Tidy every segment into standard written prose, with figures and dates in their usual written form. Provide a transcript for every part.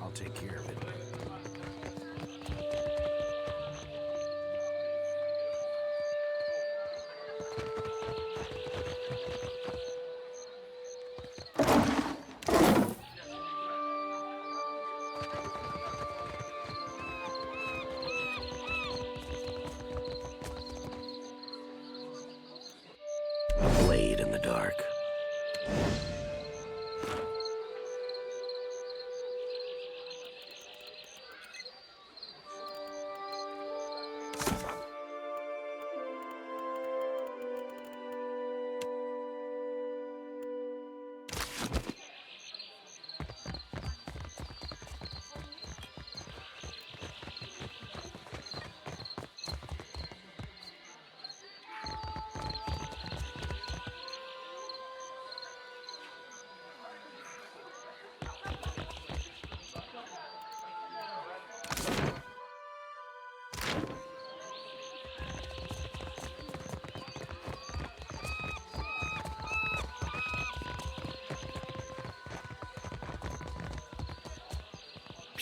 I'll take care of it. A blade in the dark.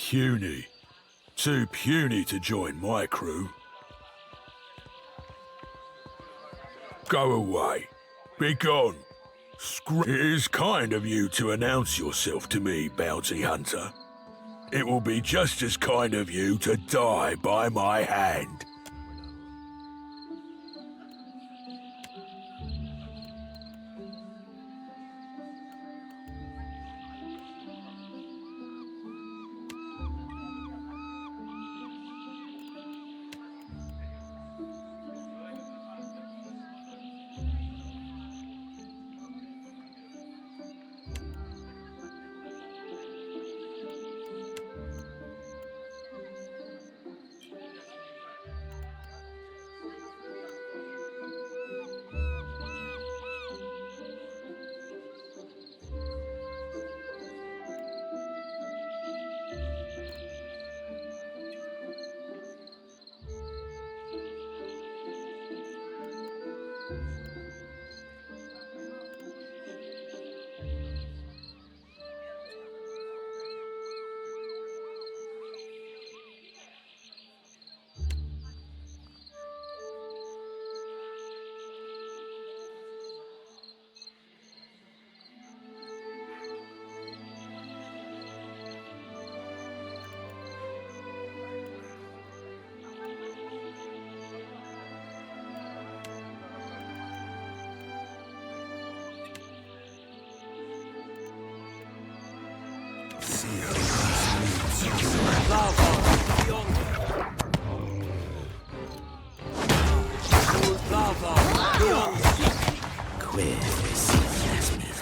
Puny. Too puny to join my crew. Go away. Be gone. It is kind of you to announce yourself to me, bounty hunter. It will be just as kind of you to die by my hand.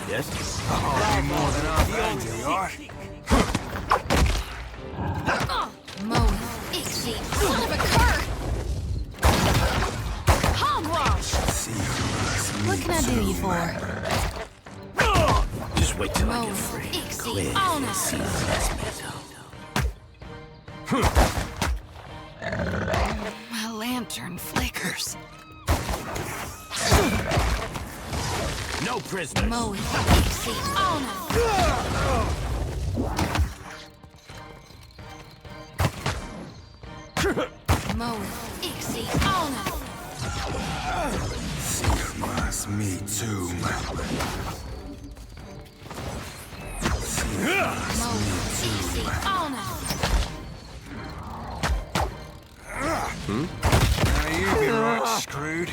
Yes? Oh, more than our fans, you are. Moan, Ixie, son of a cur! Hogwash! What can I do you for? Just wait till I Moan, get free. Ixie, Ona! My lantern flickers. No prisoners. Moan, Ixie, Ona! Moan, Ixie, Ona! Me too. Moan, Ixie, Ona! Now you've been right screwed.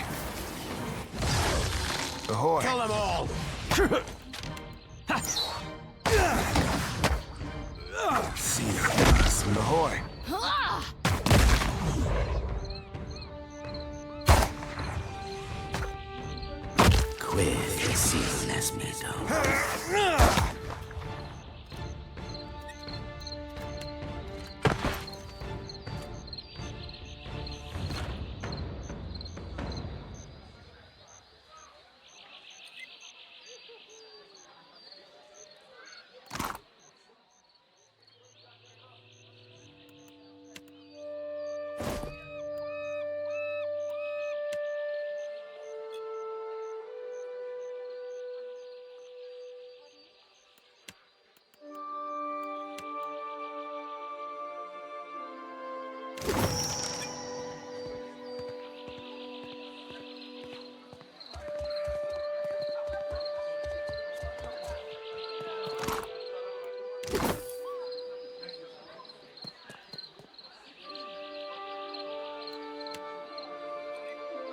Ahoy. Kill them all. Ahoy.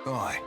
Aye.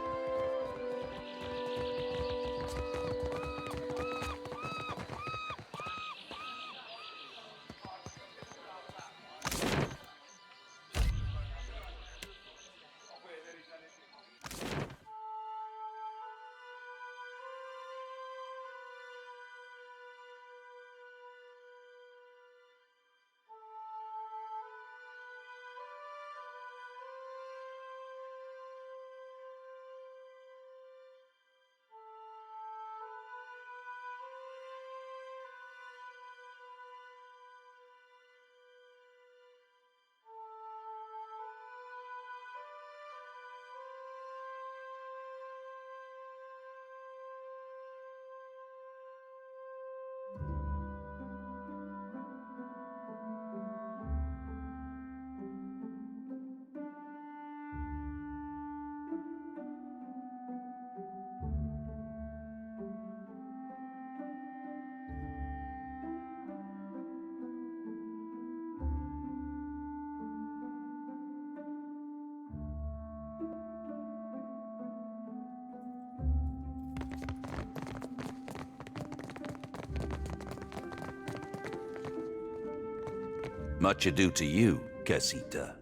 Much ado to you, Casita.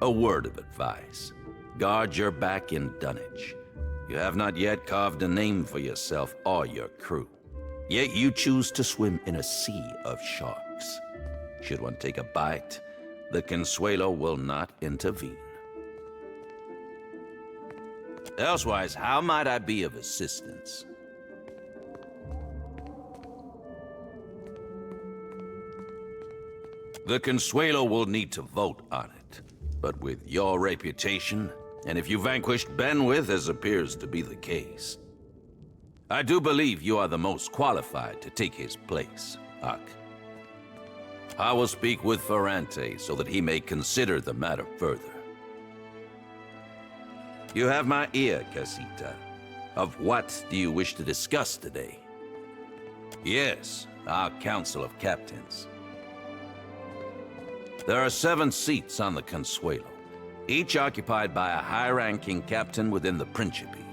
A word of advice. Guard your back in dunnage. You have not yet carved a name for yourself or your crew. Yet you choose to swim in a sea of sharks. Should one take a bite, the Consuelo will not intervene. Elsewise, how might I be of assistance? The Consuelo will need to vote on it. But with your reputation, and if you vanquished Benwith, as appears to be the case, I do believe you are the most qualified to take his place, Huck. I will speak with Ferrante so that he may consider the matter further. You have my ear, Casita. Of what do you wish to discuss today? Yes, our Council of Captains. There are 7 seats on the Consuelo, each occupied by a high-ranking captain within the Principe.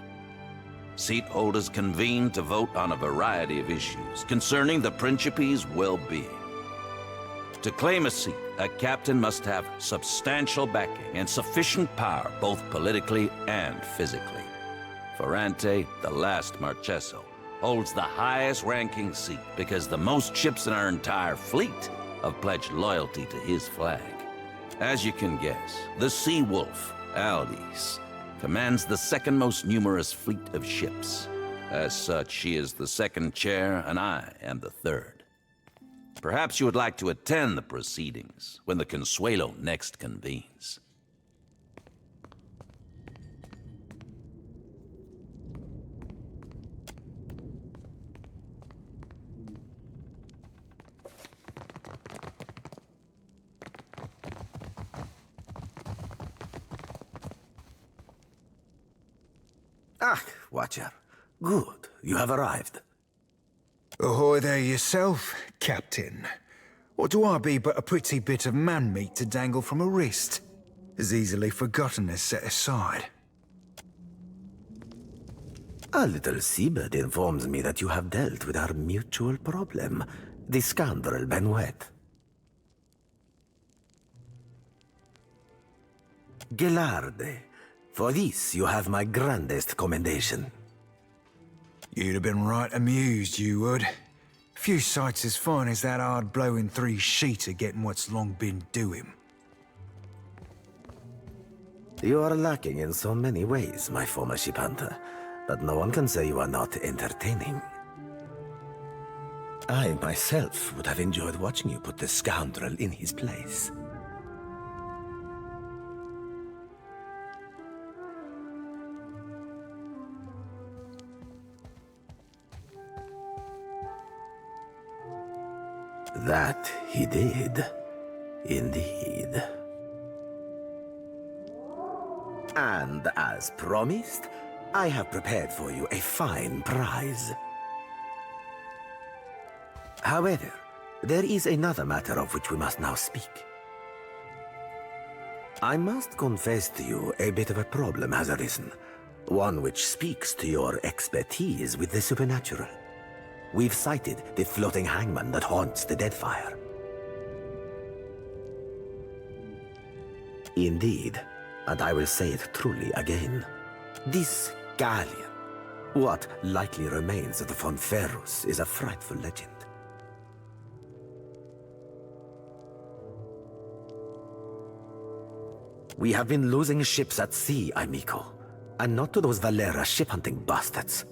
Seat holders convene to vote on a variety of issues concerning the Principe's well-being. To claim a seat, a captain must have substantial backing and sufficient power both politically and physically. Ferrante, the last Marcheso, holds the highest ranking seat because the most ships in our entire fleet have pledged loyalty to his flag. As you can guess, the Sea Wolf, Aldis, commands the second most numerous fleet of ships. As such, she is the second chair, and I am the third. Perhaps you would like to attend the proceedings when the Consuelo next convenes. Ah, Watcher. Good, you have arrived. Ahoy there yourself, Captain. Or do I be but a pretty bit of man-meat to dangle from a wrist? As easily forgotten as set aside. A little seabird informs me that you have dealt with our mutual problem, the scoundrel Benwet. Gelarde, for this you have my grandest commendation. You'd have been right amused, you would. Few sights as fine as that hard-blowing 3-sheeter getting what's long been due him. You are lacking in so many ways, my former ship hunter, but no one can say you are not entertaining. I myself would have enjoyed watching you put the scoundrel in his place. That he did, indeed. And as promised, I have prepared for you a fine prize. However, there is another matter of which we must now speak. I must confess to you, a bit of a problem has arisen. One which speaks to your expertise with the supernatural. We've sighted the floating hangman that haunts the Deadfire. Indeed, and I will say it truly again. This galleon, what likely remains of the Von Ferrus, is a frightful legend. We have been losing ships at sea, amico, and not to those Valera ship-hunting bastards.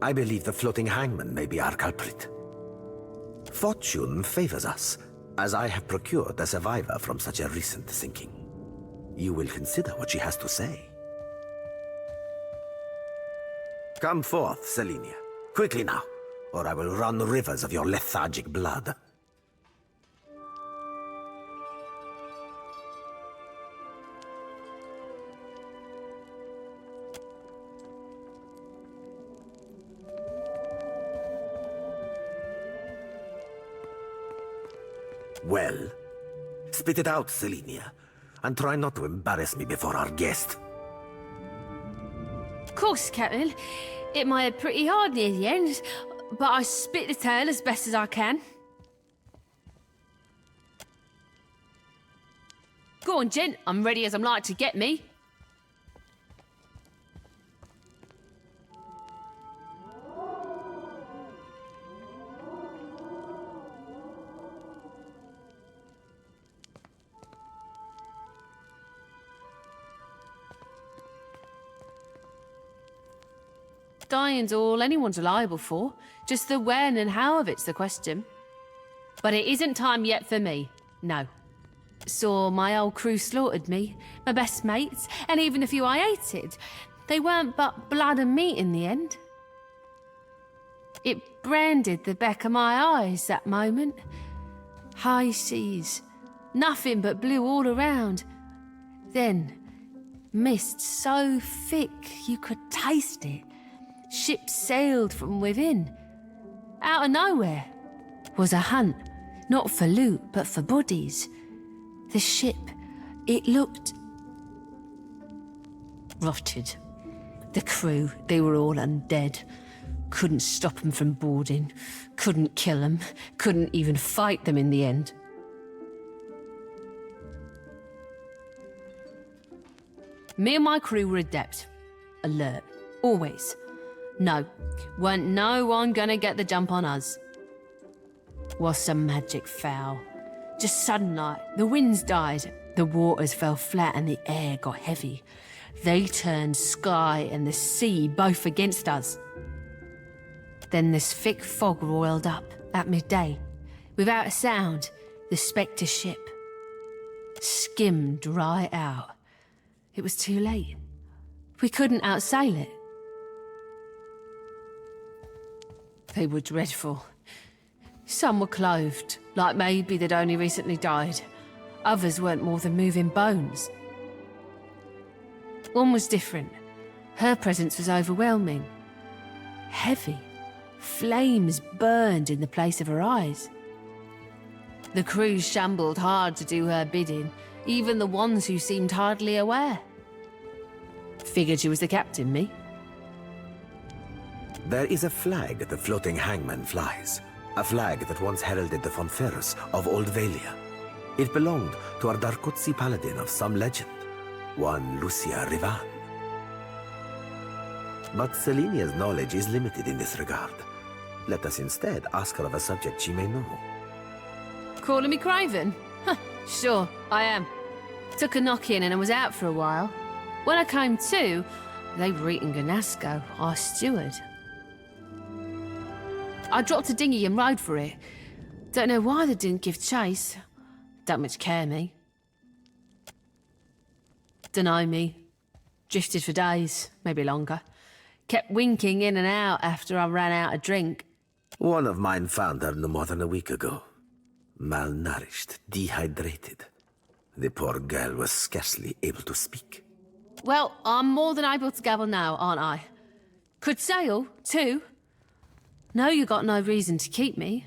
I believe the floating hangman may be our culprit. Fortune favors us, as I have procured a survivor from such a recent sinking. You will consider what she has to say. Come forth, Selenia. Quickly now, or I will run rivers of your lethargic blood. Well, spit it out, Selenia, and try not to embarrass me before our guest. Of course, Captain. It might have pretty hard near the end, but I spit the tale as best as I can. Go on, gent. I'm ready as I'm like to get me. Dying's all anyone's liable for. Just the when and how of it's the question. But it isn't time yet for me. No. Saw my old crew slaughtered me, my best mates, and even the few I hated. They weren't but blood and meat in the end. It branded the back of my eyes, that moment. High seas. Nothing but blue all around. Then, mist so thick you could taste it. Ships sailed from within. Out of nowhere was a hunt, not for loot, but for bodies. The ship, it looked rotted. The crew, they were all undead. Couldn't stop them from boarding, couldn't kill them, couldn't even fight them in the end. Me and my crew were adept, alert, always. No, weren't no one gonna get the jump on us. Was some magic foul. Just sudden like, the winds died, the waters fell flat and the air got heavy. They turned sky and the sea both against us. Then this thick fog roiled up at midday. Without a sound, the Spectre ship skimmed right out. It was too late. We couldn't outsail it. They were dreadful. Some were clothed, like maybe they'd only recently died. Others weren't more than moving bones. One was different. Her presence was overwhelming. Heavy. Flames burned in the place of her eyes. The crew shambled hard to do her bidding, even the ones who seemed hardly aware. Figured she was the captain, me. There is a flag the floating hangman flies. A flag that once heralded the Von Ferrus of Old Valia. It belonged to our Darkotsi paladin of some legend, one Lucia Rivan. But Selenia's knowledge is limited in this regard. Let us instead ask her of a subject she may know. Calling me Craven? Huh, sure, I am. Took a knock-in and I was out for a while. When I came to, they were eating Ganasco, our steward. I dropped a dinghy and rode for it. Don't know why they didn't give chase. Don't much care, me. Dunno, me. Drifted for days, maybe longer. Kept winking in and out after I ran out of drink. One of mine found her no more than a week ago. Malnourished, dehydrated. The poor girl was scarcely able to speak. Well, I'm more than able to gabble now, aren't I? Could sail, too. No, you got no reason to keep me.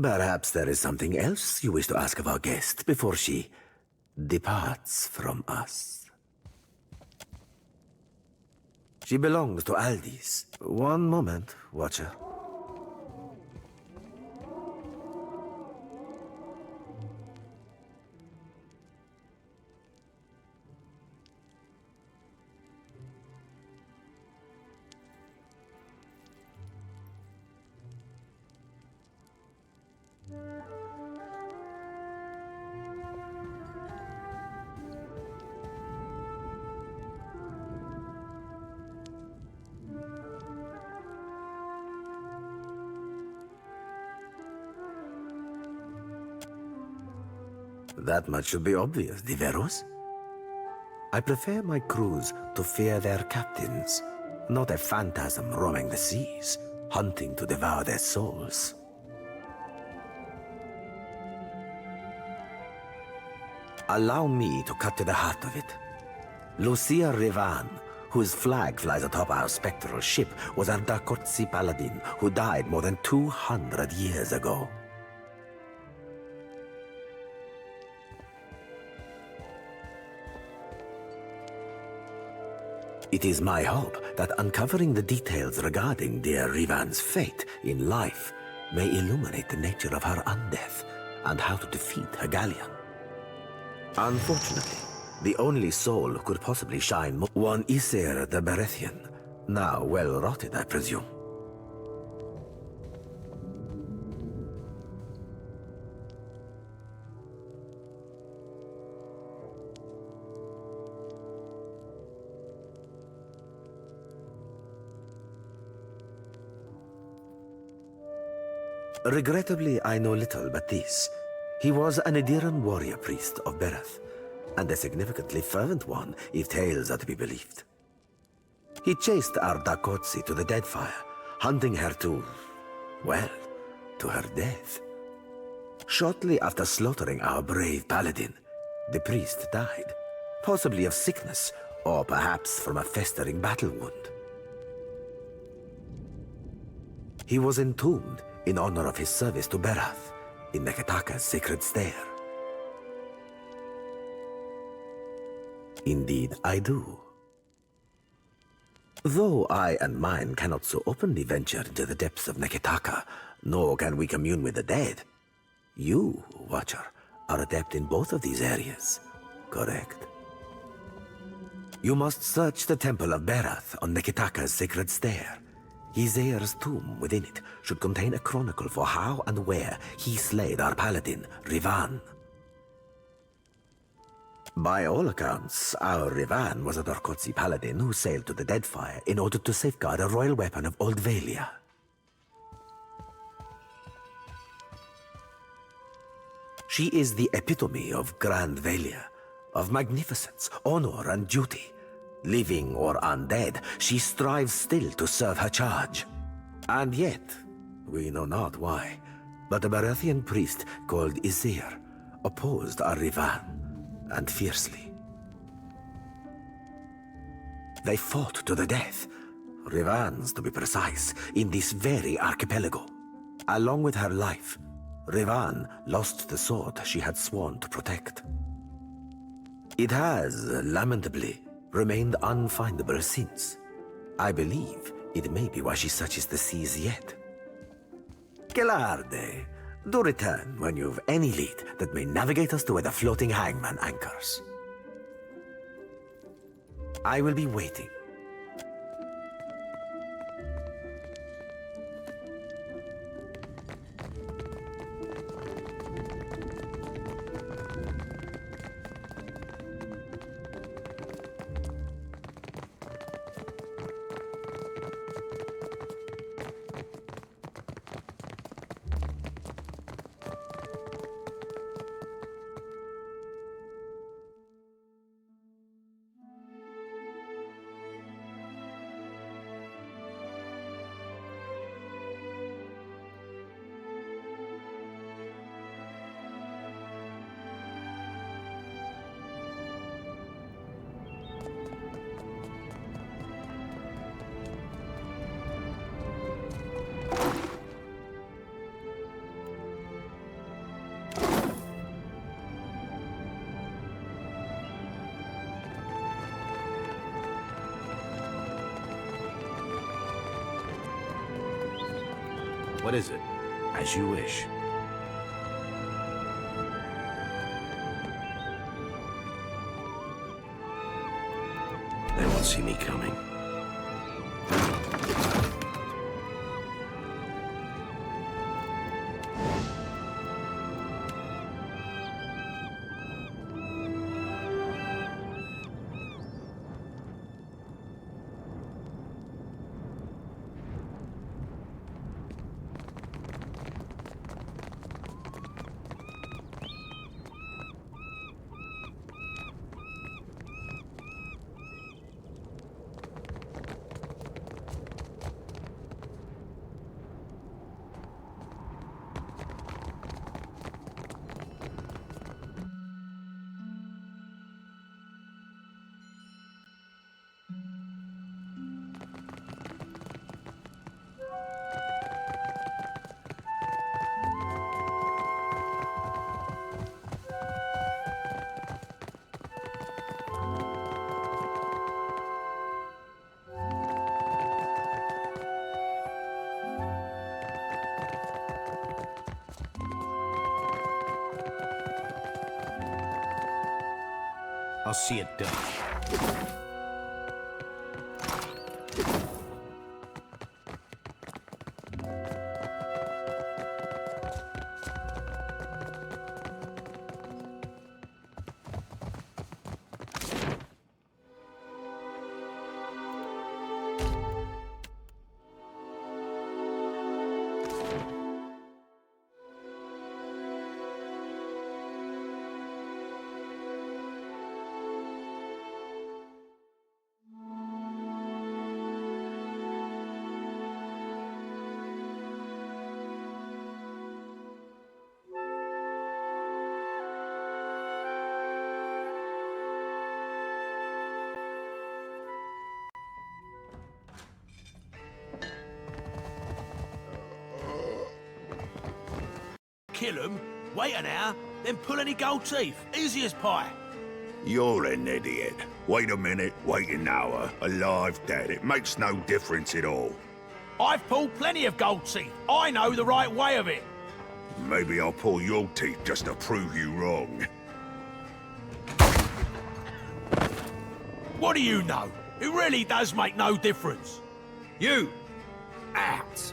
Perhaps there is something else you wish to ask of our guest before she departs from us. She belongs to Aldis. One moment, Watcher. That much should be obvious, Diveros. I prefer my crews to fear their captains, not a phantasm roaming the seas, hunting to devour their souls. Allow me to cut to the heart of it. Lucia Rivan, whose flag flies atop our spectral ship, was a Dakotsi paladin who died more than 200 years ago. It is my hope that uncovering the details regarding dear Rivan's fate in life may illuminate the nature of her undeath and how to defeat her galleon. Unfortunately, the only soul who could possibly shine more, one Isir the Berethian, now well rotted, I presume. Regrettably, I know little but this. He was an Ediran warrior priest of Bereth, and a significantly fervent one, if tales are to be believed. He chased our Dakotsi to the Deadfire, hunting her to, well, to her death. Shortly after slaughtering our brave paladin, the priest died, possibly of sickness, or perhaps from a festering battle wound. He was entombed in honor of his service to Berath in Neketaka's sacred stair. Indeed, I do. Though I and mine cannot so openly venture into the depths of Neketaka, nor can we commune with the dead, you, Watcher, are adept in both of these areas, correct? You must search the temple of Berath on Neketaka's sacred stair. Izair's tomb within it should contain a chronicle for how and where he slayed our paladin, Rivan. By all accounts, our Rivan was a Darkotsi paladin who sailed to the Deadfire in order to safeguard a royal weapon of Old Valia. She is the epitome of Grand Valia, of magnificence, honor, and duty. Living or undead, she strives still to serve her charge. And yet, we know not why, but a Berethian priest called Izair opposed our Rivan, and fiercely. They fought to the death, Rivan's to be precise, in this very archipelago. Along with her life, Rivan lost the sword she had sworn to protect. It has, lamentably, remained unfindable since. I believe it may be why she searches the seas yet. Gelarde, do return when you've any lead that may navigate us to where the floating hangman anchors. I will be waiting. What is it? As you wish. They won't see me coming. I'll see it done. Kill 'em, wait an hour, then pull any gold teeth. Easy as pie. You're an idiot. Wait a minute, wait an hour. Alive, dead, it makes no difference at all. I've pulled plenty of gold teeth. I know the right way of it. Maybe I'll pull your teeth just to prove you wrong. What do you know? It really does make no difference. You, out.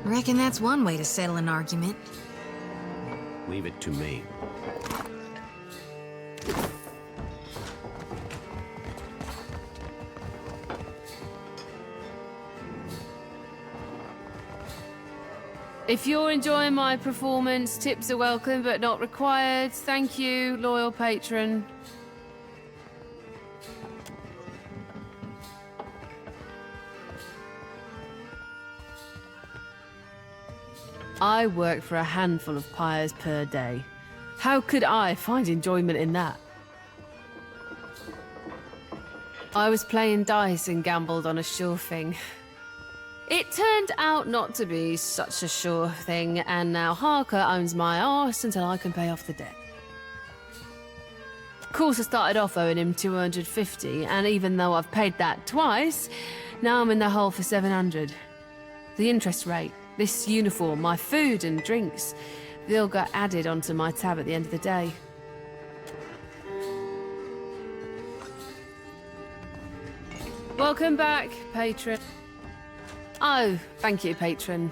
Reckon that's one way to settle an argument. Leave it to me. If you're enjoying my performance, tips are welcome but not required. Thank you, loyal patron. I work for a handful of pyres per day. How could I find enjoyment in that? I was playing dice and gambled on a sure thing. It turned out not to be such a sure thing, and now Harker owns my arse until I can pay off the debt. Of course, I started off owing him 250, and even though I've paid that twice, now I'm in the hole for 700. The interest rate, this uniform, my food and drinks, they all got added onto my tab at the end of the day. Welcome back, patron. Oh, thank you, patron.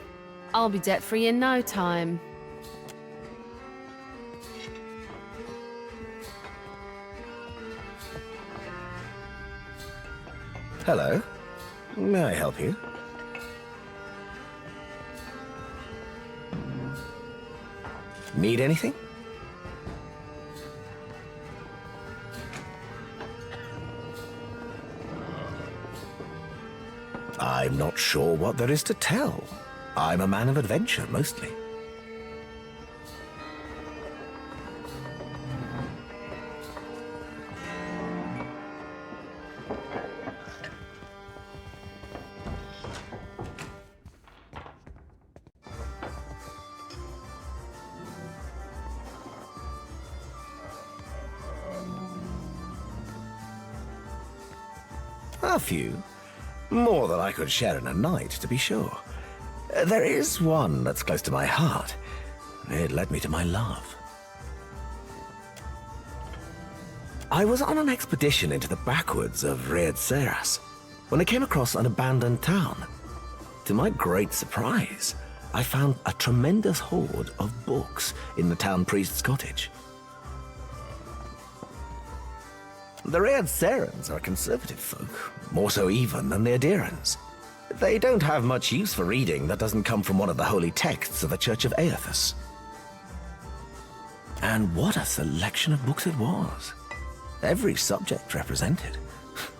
I'll be debt-free in no time. Hello. May I help you? Need anything? I'm not sure what there is to tell. I'm a man of adventure, mostly. A few. More than I could share in a night, to be sure. There is one that's close to my heart. It led me to my love. I was on an expedition into the backwoods of Seras when I came across an abandoned town. To my great surprise, I found a tremendous hoard of books in the town priest's cottage. The Serans are conservative folk, more so even than the Adirans. They don't have much use for reading that doesn't come from one of the holy texts of the Church of Aethys. And what a selection of books it was. Every subject represented,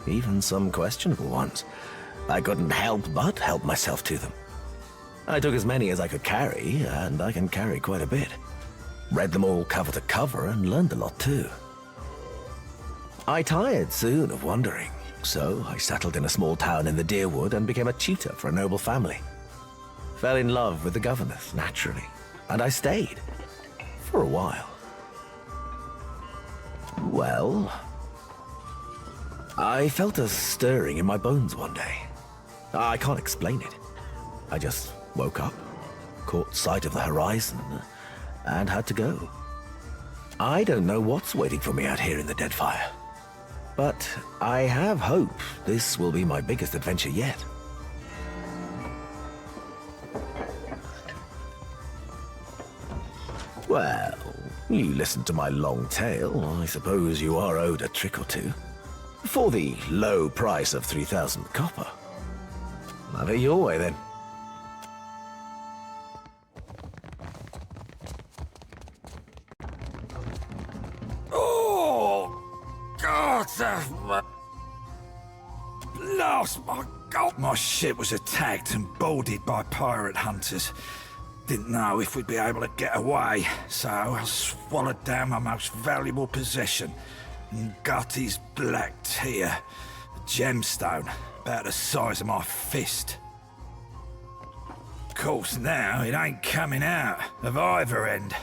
even some questionable ones. I couldn't help but help myself to them. I took as many as I could carry, and I can carry quite a bit. Read them all cover to cover and learned a lot too. I tired soon of wandering, so I settled in a small town in the Deerwood and became a tutor for a noble family. Fell in love with the governess, naturally, and I stayed. For a while. Well, I felt a stirring in my bones one day. I can't explain it. I just woke up, caught sight of the horizon, and had to go. I don't know what's waiting for me out here in the Deadfire. But I have hope this will be my biggest adventure yet. Well, you listened to my long tale. I suppose you are owed a trick or two. For the low price of 3,000 copper. Have it your way, then. Lost, my God! My ship was attacked and boarded by pirate hunters. Didn't know if we'd be able to get away, so I swallowed down my most valuable possession, Ngati's black tear, a gemstone about the size of my fist. Of course, now it ain't coming out of either end.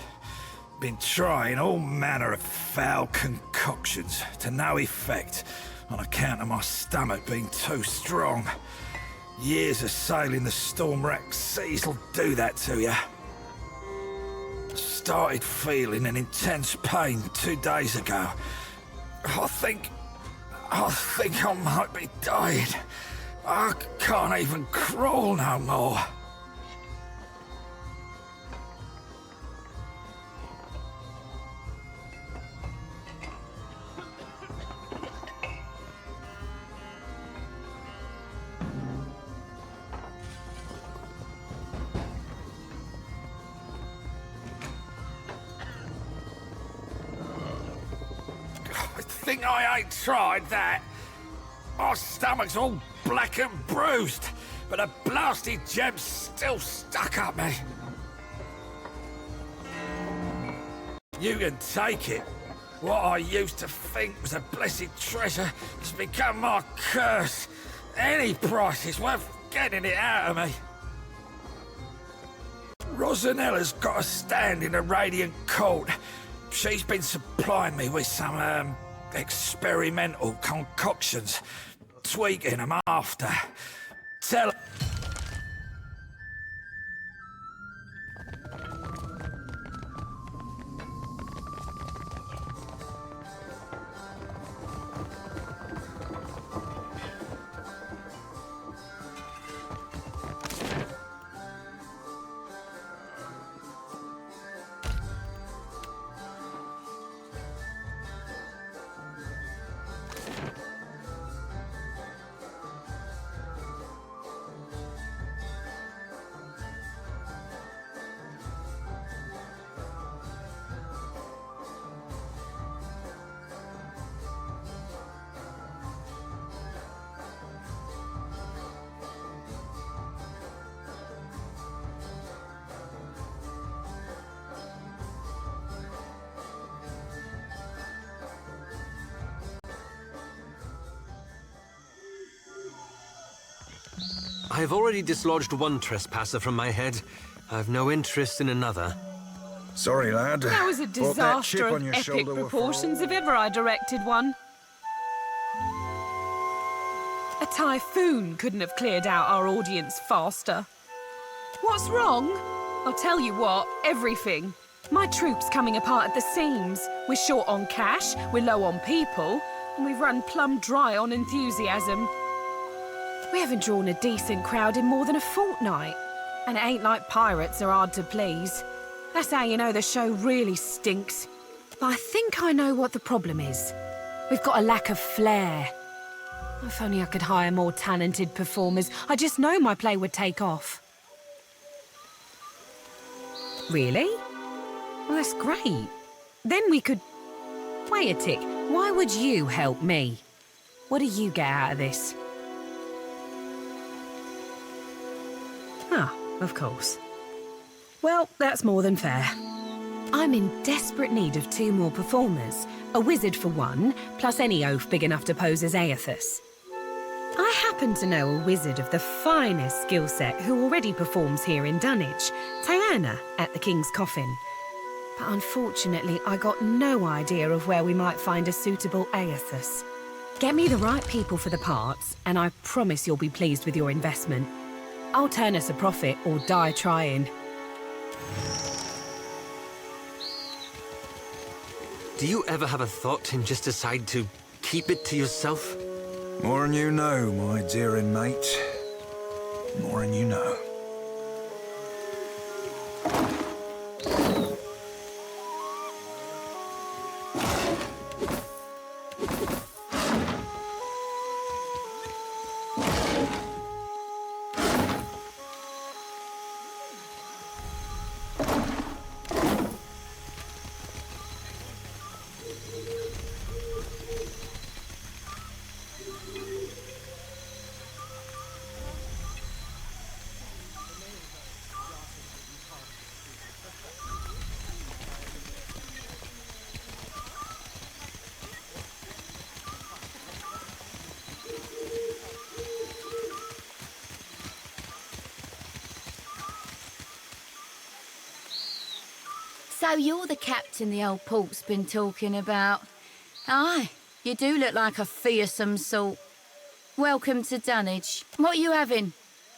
Been trying all manner of foul concoctions to no effect on account of my stomach being too strong. Years of sailing the storm-racked seas will do that to you. Started feeling an intense pain 2 days ago. I think I might be dying. I can't even crawl no more. Think I ain't tried that. My stomach's all black and bruised, but a blasted gem's still stuck up me. You can take it. What I used to think was a blessed treasure has become my curse. Any price is worth getting it out of me. Rosanella's got a stand in the Radiant Court. She's been supplying me with some, experimental concoctions, tweaking them after. Tell her. I have already dislodged one trespasser from my head. I have no interest in another. Sorry, lad. That was a Brought that chip disaster on of your epic shoulder were for proportions all if ever I directed one. typhoon couldn't have cleared out our audience faster. What's wrong? I'll tell you what, everything. My troop's coming apart at the seams. We're short on cash, we're low on people, and we've run plumb dry on enthusiasm. We haven't drawn a decent crowd in more than a fortnight. And it ain't like pirates are hard to please. That's how you know the show really stinks. But I think I know what the problem is. We've got a lack of flair. If only I could hire more talented performers, I just know my play would take off. Really? Well, that's great. Then we could... Wait a tick. Why would you help me? What do you get out of this? Ah, of course. Well, that's more than fair. I'm in desperate need of 2 more performers. A wizard for one, plus any oaf big enough to pose as Aethys. I happen to know a wizard of the finest skill set who already performs here in Dunwich, Diana at the King's Coffin. But unfortunately, I got no idea of where we might find a suitable Aethys. Get me the right people for the parts, and I promise you'll be pleased with your investment. I'll turn us a profit or die trying. Do you ever have a thought and just decide to keep it to yourself? More than you know, my dear and mate. More than you know. So you're the captain the old port's been talking about. Aye, you do look like a fearsome sort. Welcome to Dunwich. What are you having?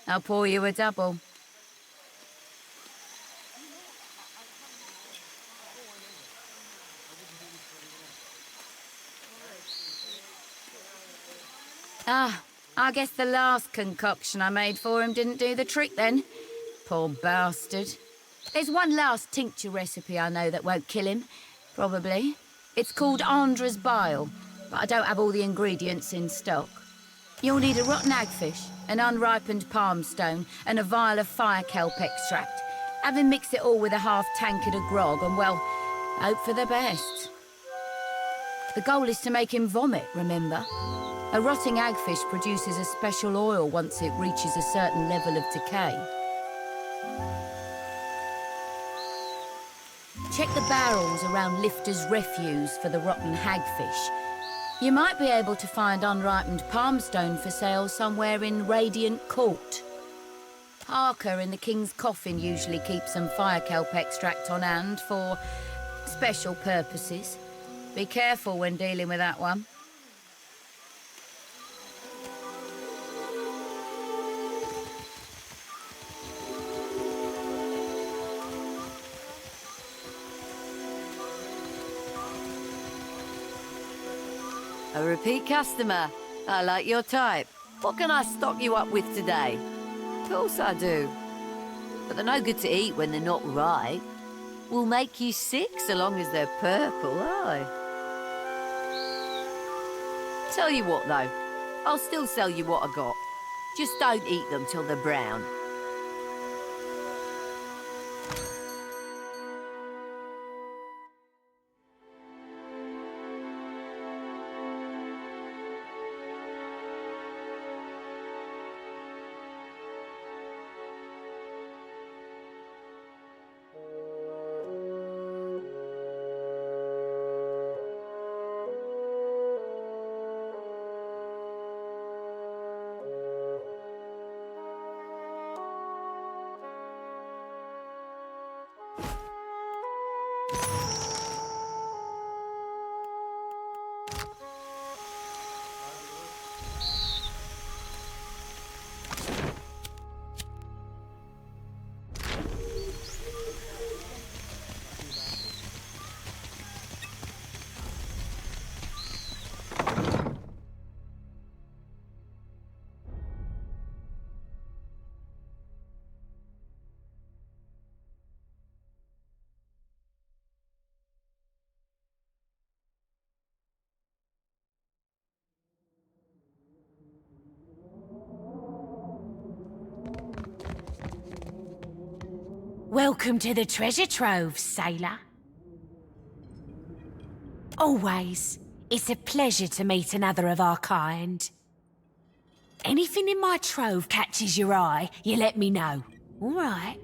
I'll pour you a double. Ah, I guess the last concoction I made for him didn't do the trick then. Poor bastard. There's one last tincture recipe I know that won't kill him, probably. It's called Andra's Bile, but I don't have all the ingredients in stock. You'll need a rotten hagfish, an unripened palm stone, and a vial of fire kelp extract. Have him mix it all with a half tankard of grog, and well, hope for the best. The goal is to make him vomit, remember? A rotting hagfish produces a special oil once it reaches a certain level of decay. Check the barrels around Lifter's Refuse for the rotten hagfish. You might be able to find unripened palmstone for sale somewhere in Radiant Court. Harker in the King's Coffin usually keeps some fire kelp extract on hand for special purposes. Be careful when dealing with that one. A repeat customer. I like your type. What can I stock you up with today? Of course I do. But they're no good to eat when they're not right. Will make you sick so long as they're purple, aye. Tell you what, though. I'll still sell you what I got. Just don't eat them till they're brown. Welcome to the treasure trove, sailor. Always. It's a pleasure to meet another of our kind. Anything in my trove catches your eye, you let me know. All right?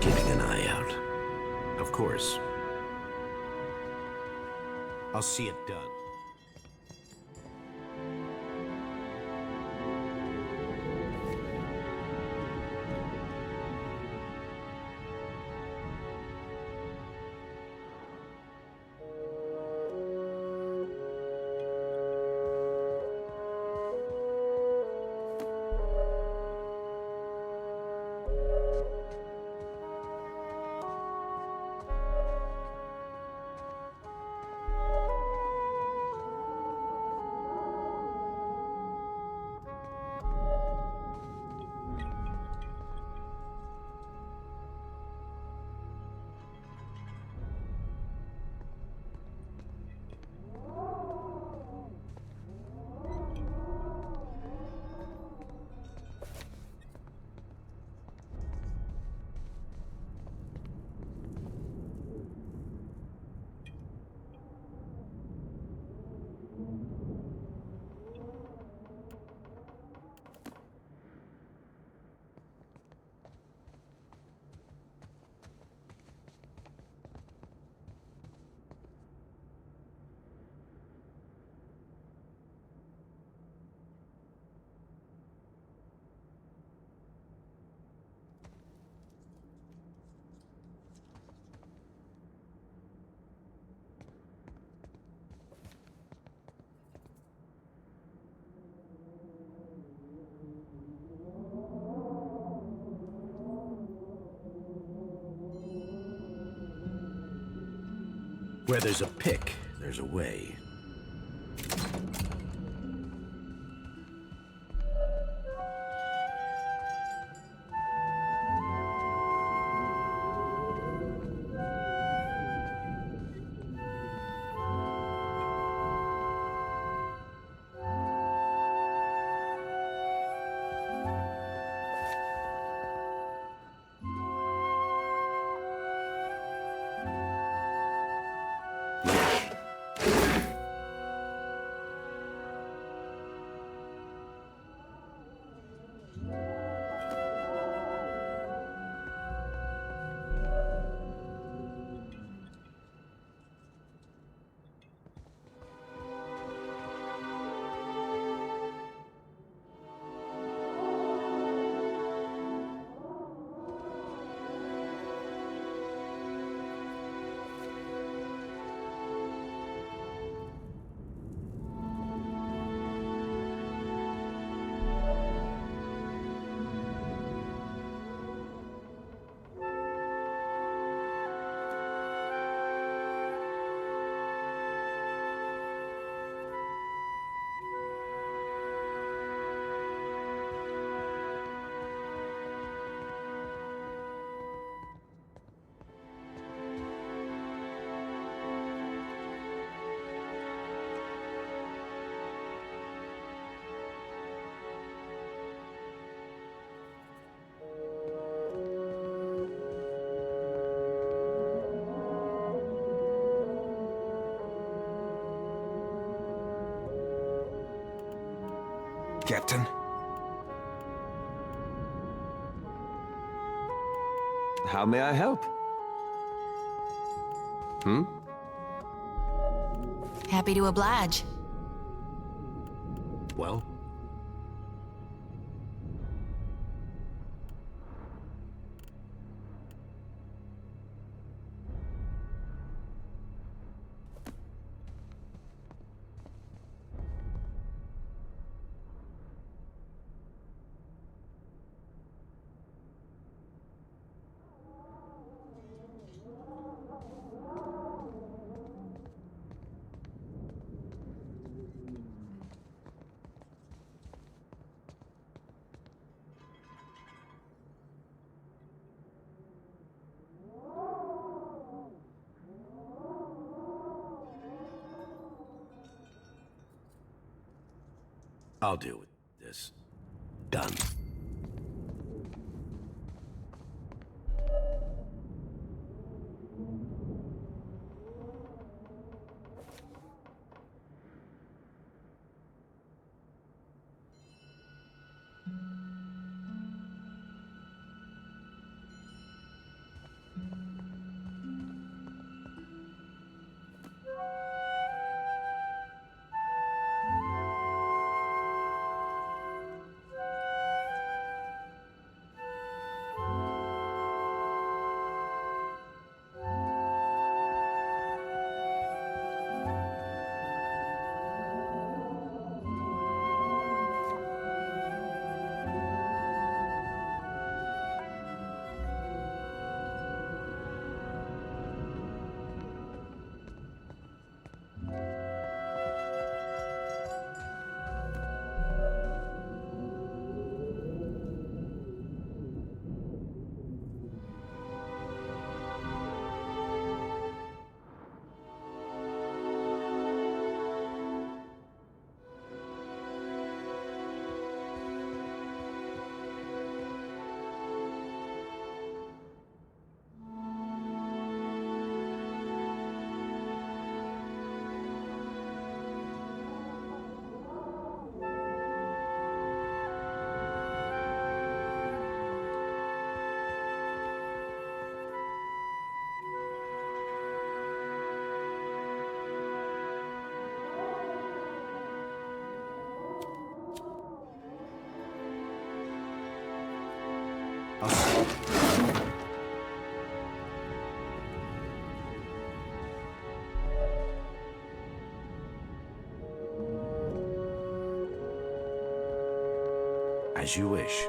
Keeping an eye out. Of course. I'll see it done. Where there's a pick, there's a way. Captain. How may I help? Happy to oblige. Well? I'll deal with this. Done. As you wish.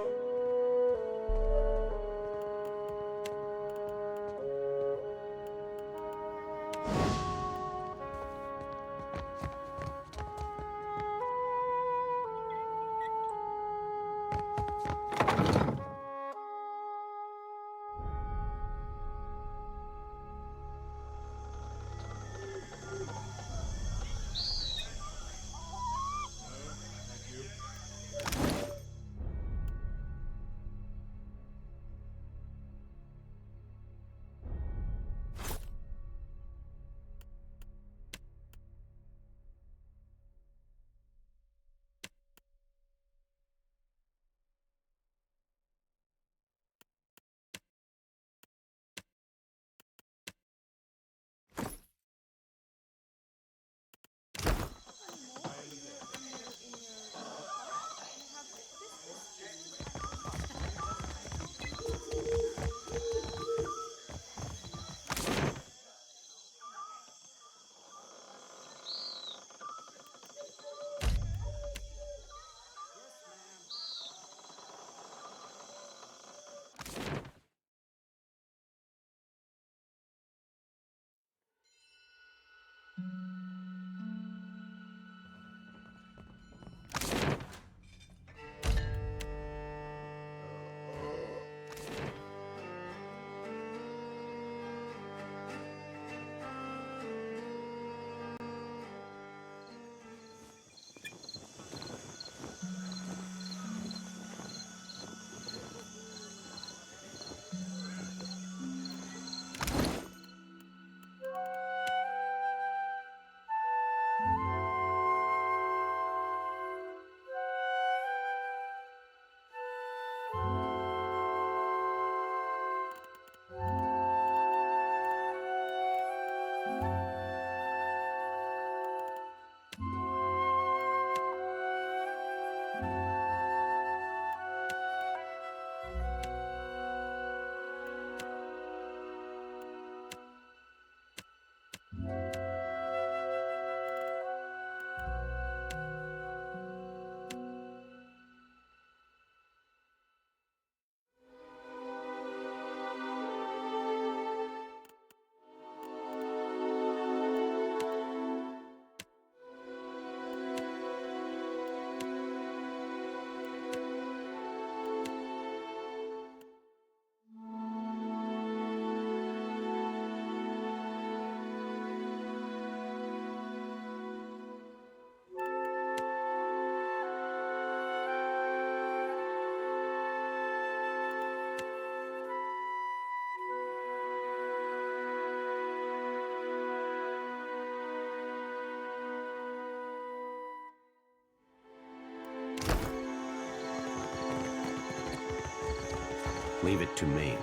Leave it to me.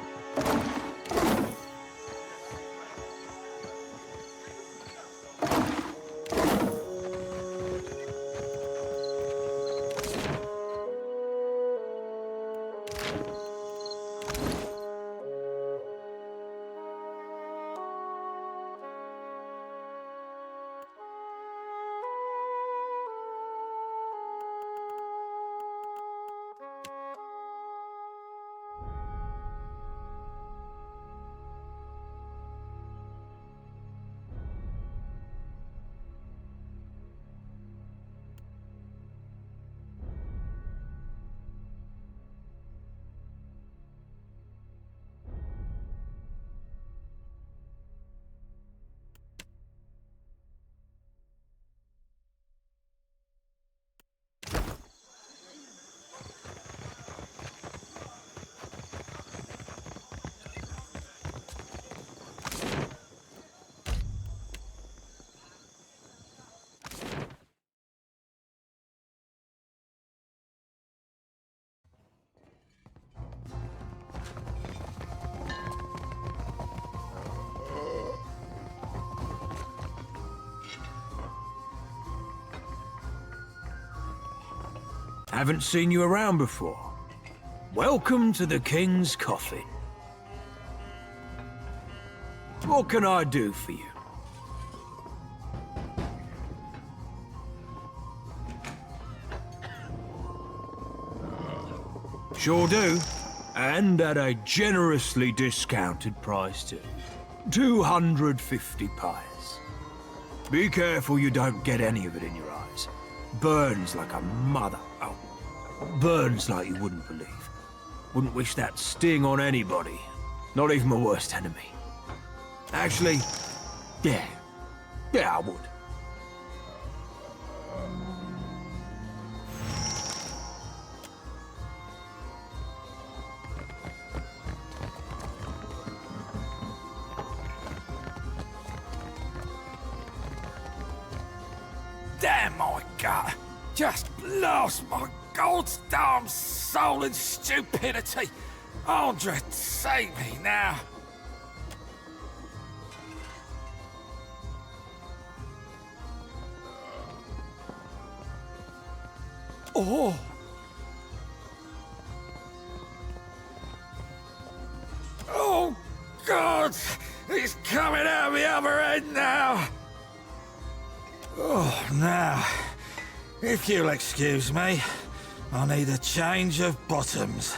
Haven't seen you around before. Welcome to the King's Coffin. What can I do for you? Sure do. And at a generously discounted price too. 250 pies. Be careful you don't get any of it in your eyes. Burns like a mother. Oh, burns like you wouldn't believe. Wouldn't wish that sting on anybody. Not even my worst enemy. Actually, yeah, I would. Damn my gut! Just lost my goddamn soul in stupidity! Andre, save me now! Oh! Oh, God! He's coming out the other end now! Oh, now, if you'll excuse me, I need a change of bottoms.